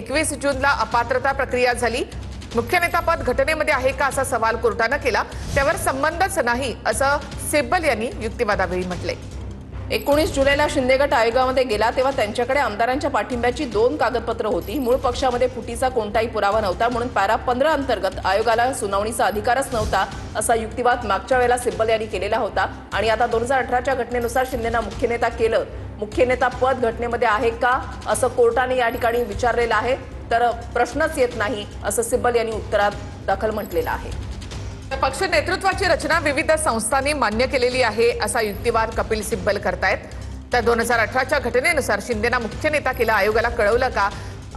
21 जूनला अपात्रता प्रक्रिया झाली। मुख्य नेतापद घटनेमध्ये आहे का असा सवाल कोर्टाने केला, त्यावर संबंधच नाही असं सिब्बल यांनी युक्तिवादावेळी म्हटले। 19 जुलैला शिंदे गट आयोगामध्ये गेला तेव्हा त्यांच्याकडे आमदारांच्या पाठिंब्याची 2 कागदपत्र होती। मूळ पक्षामध्ये फुटीचा कोणताही पुरावा नव्हता, म्हणून पॅरा 15 अंतर्गत आयोगाला सुनावणीचा अधिकारच नव्हता असा युक्तिवाद मागच्या वेळेला सिब्बल यांनी केलेला होता। आणि आता 2018च्या घटनेनुसार शिंदेना मुख्य नेता केलं, मुख्य नेता पद घटनेमध्ये आहे का असं कोर्टाने या ठिकाणी विचारलेलं आहे, तर प्रश्नच येत नाही असं सिब्बल यांनी उत्तरात दाखल म्हटलेलं आहे। पक्ष नेतृत्वाची रचना विविध संस्थांनी मान्य केलेली आहे असा युक्तिवाद कपिल सिब्बल करतायत। तर 2018च्या घटनेनुसार शिंदेना मुख्य नेता केला, आयोगाला कळवलं का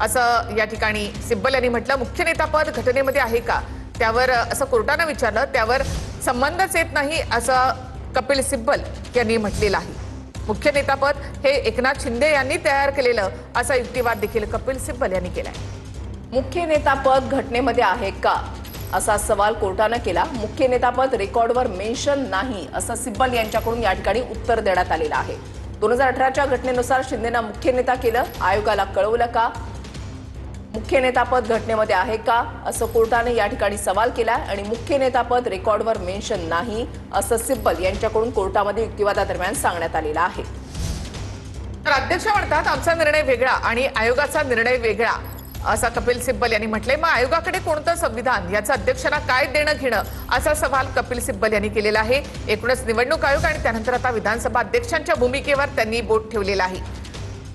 असं या ठिकाणी सिब्बल यांनी म्हटलं। मुख्य नेता पद घटनेमध्ये आहे का त्यावर असं कोर्टाने विचारलं, त्यावर संबंधच येत नाही असं कपिल सिब्बल यांनी म्हटलेलं आहे। मुख्य नेतापद हे एकनाथ शिंदे यांनी तयार केलेलं असा युक्तिवाद देखील कपिल सिब्बल यांनी केलाय। मुख्य नेतापद घटनेमध्ये आहे का असा सवाल कोर्टाने केला। मुख्य नेतापद रेकॉर्डवर मेन्शन नाही असं सिब्बल यांच्याकडून या ठिकाणी उत्तर देण्यात आलेलं आहे। 2018च्या घटनेनुसार शिंदेना मुख्य नेता केलं, आयोगाला कळवलं का, मुख्य नेतापद घटनेमध्ये आहे का असं कोर्टाने या ठिकाणी सवाल केला आणि मुख्य नेतापद रेकॉर्डवर मेन्शन नाही असं सिब्बल यांच्याकडून कोर्टामध्ये युक्तिवादादरम्यान सांगण्यात आलेलं आहे। तर अध्यक्ष म्हणतात आमचा निर्णय वेगळा आणि आयोगाचा निर्णय वेगळा असा कपिल सिब्बल यांनी म्हटले। मग आयोगाकडे कोणतं संविधान, याचं अध्यक्षांना काय देणं घेणं असा सवाल कपिल सिब्बल यांनी केलेला आहे। एकूणच निवडणूक आयोग आणि त्यानंतर आता विधानसभा अध्यक्षांच्या भूमिकेवर त्यांनी बोट ठेवलेलं आहे।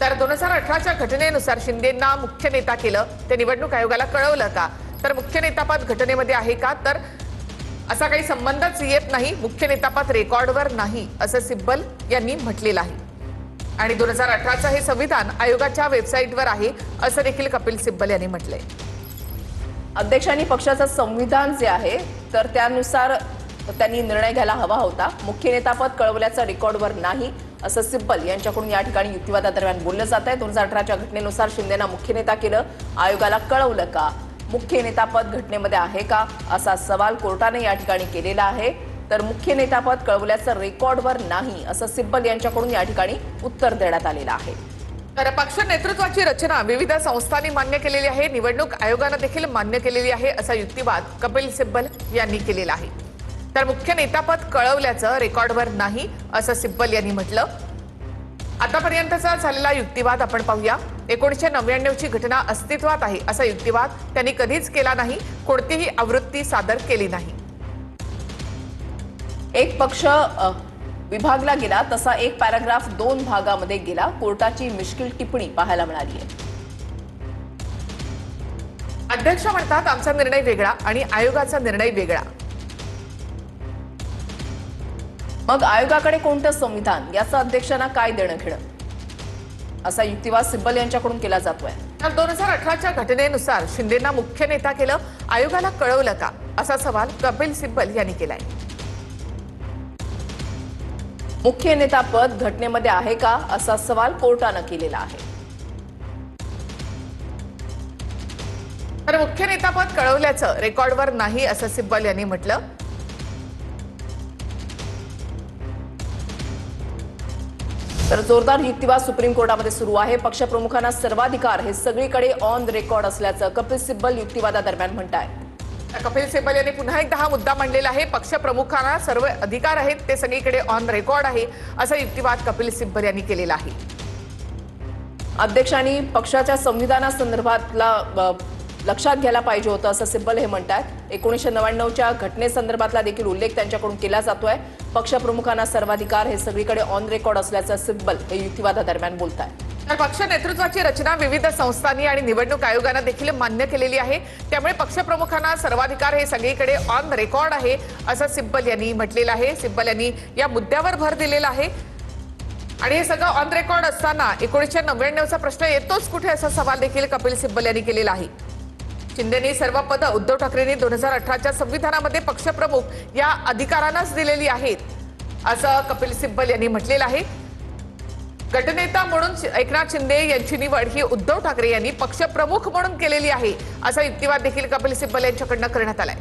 तर 2018च्या घटनेनुसार शिंदेंना मुख्य नेता केलं, ते निवडणूक आयोगाला कळवलं का, तर मुख्य नेतापद घटनेमध्ये आहे का, तर असा काही संबंधच येत नाही, मुख्य नेतापद रेकॉर्डवर नाही असं सिब्बल यांनी म्हटलेलं आहे। आणि 2018चं हे संविधान आयोगाच्या वेबसाईटवर आहे असं देखील कपिल सिब्बल यांनी म्हटलंय। अध्यक्षांनी पक्षाचं संविधान जे आहे तर त्यानुसार त्यांनी निर्णय घ्यायला हवा होता। मुख्य नेतापद कळवल्याचं रेकॉर्डवर नाही असं सिब्बल यांच्याकडून या ठिकाणी युक्तिवादादरम्यान बोललं जात आहे। 2018च्या घटनेनुसार शिंदेना मुख्य नेता केलं, आयोगाला कळवलं का, मुख्य नेतापद घटनेमध्ये आहे का असा सवाल कोर्टाने या ठिकाणी केलेला आहे। तर मुख्य नेतापद कळवल्याचं रेकॉर्डवर नाही असं सिब्बल यांच्याकडून या ठिकाणी उत्तर देण्यात आलेलं आहे। तर पक्ष नेतृत्वाची रचना विविध संस्थांनी मान्य केलेली आहे, निवडणूक आयोगाने देखील मान्य केलेली आहे असा युक्तिवाद कपिल सिब्बल यांनी केलेला आहे। तर मुख्य नेतापद कळवल्याचं रेकॉर्डवर नाही असं सिब्बल यांनी म्हटलं। आतापर्यंतचा झालेला युक्तिवाद आपण पाहूया। 1999ची घटना अस्तित्वात आहे असा युक्तिवाद त्यांनी कधीच केला नाही, कोणतीही आवृत्ती सादर केली नाही। एक पक्ष विभागला गेला तसा एक पॅराग्राफ 2 भागामध्ये गेला, कोर्टाची मिश्किल टिप्पणी पाहायला मिळाली आहे। अध्यक्ष म्हणतात आमचा निर्णय वेगळा आणि आयोगाचा निर्णय वेगळा। मग आयोगाकडे कोणतं संविधान, याचं अध्यक्षांना काय देणं घेणं असा युक्तिवाद सिब्बल यांच्याकडून केला जातोय। तर 2018च्या घटनेनुसार शिंदेना मुख्य नेता केलं, आयोगाला कळवलं का असा सवाल कपिल सिब्बल यांनी केलाय। मुख्य नेता पद घटनेमध्ये आहे का असा सवाल कोर्टाने केलेला आहे। तर मुख्य नेतापद कळवल्याचं रेकॉर्डवर नाही असं सिब्बल यांनी म्हटलं। तर जोरदार युक्तिवाद सुप्रीम कोर्टामध्ये सुरू आहे। पक्षप्रमुखांना सर्वाधिकार हे सगळीकडे ऑन द रेकॉर्ड असल्याचं कपिल सिब्बल युक्तिवादादरम्यान म्हणतायत। कपिल सिब्बल यांनी पुन्हा एकदा हा मुद्दा मांडलेला आहे। पक्षप्रमुखांना सर्व अधिकार आहेत, ते सगळीकडे ऑन रेकॉर्ड आहे असा युक्तिवाद कपिल सिब्बल यांनी केलेला आहे। अध्यक्षांनी पक्षाच्या संविधानासंदर्भातला लक्षात घ्यायला पाहिजे होतं असं सिब्बल हे म्हणतात। 1999च्या घटनेसंदर्भातला देखील उल्लेख त्यांच्याकडून केला जातोय। पक्षप्रमुखांना सर्वाधिकार हे सगळीकडे ऑन रेकॉर्ड असल्याचं सिब्बल हे युक्तिवादादरम्यान बोलतायत। तर पक्ष नेतृत्वाची रचना विविध संस्थांनी आणि निवडणूक आयोगाने देखील मान्य केलेली आहे, त्यामुळे पक्षप्रमुखांना सर्वाधिकार हे सगळीकडे ऑन रेकॉर्ड आहे असं सिब्बल यांनी म्हटलेलं आहे। सिब्बल यांनी या मुद्द्यावर भर दिलेला आहे आणि हे सगळं ऑन रेकॉर्ड असताना 1999चा प्रश्न येतोच कुठे असा सवाल देखील कपिल सिब्बल यांनी केलेला आहे। शिंदेनी सर्व पद उद्धव ठाकरेंनी 2018च्या संविधानामध्ये पक्षप्रमुख या अधिकारांनाच दिलेली आहेत असं कपिल सिब्बल यांनी म्हटलेलं आहे। गटनेता म्हणून एकनाथ शिंदे यांची निवड ही उद्धव ठाकरे यांनी पक्षप्रमुख म्हणून केलेली आहे असा युक्तिवाद देखील कपिल सिब्बल यांच्याकडून करण्यात आलाय।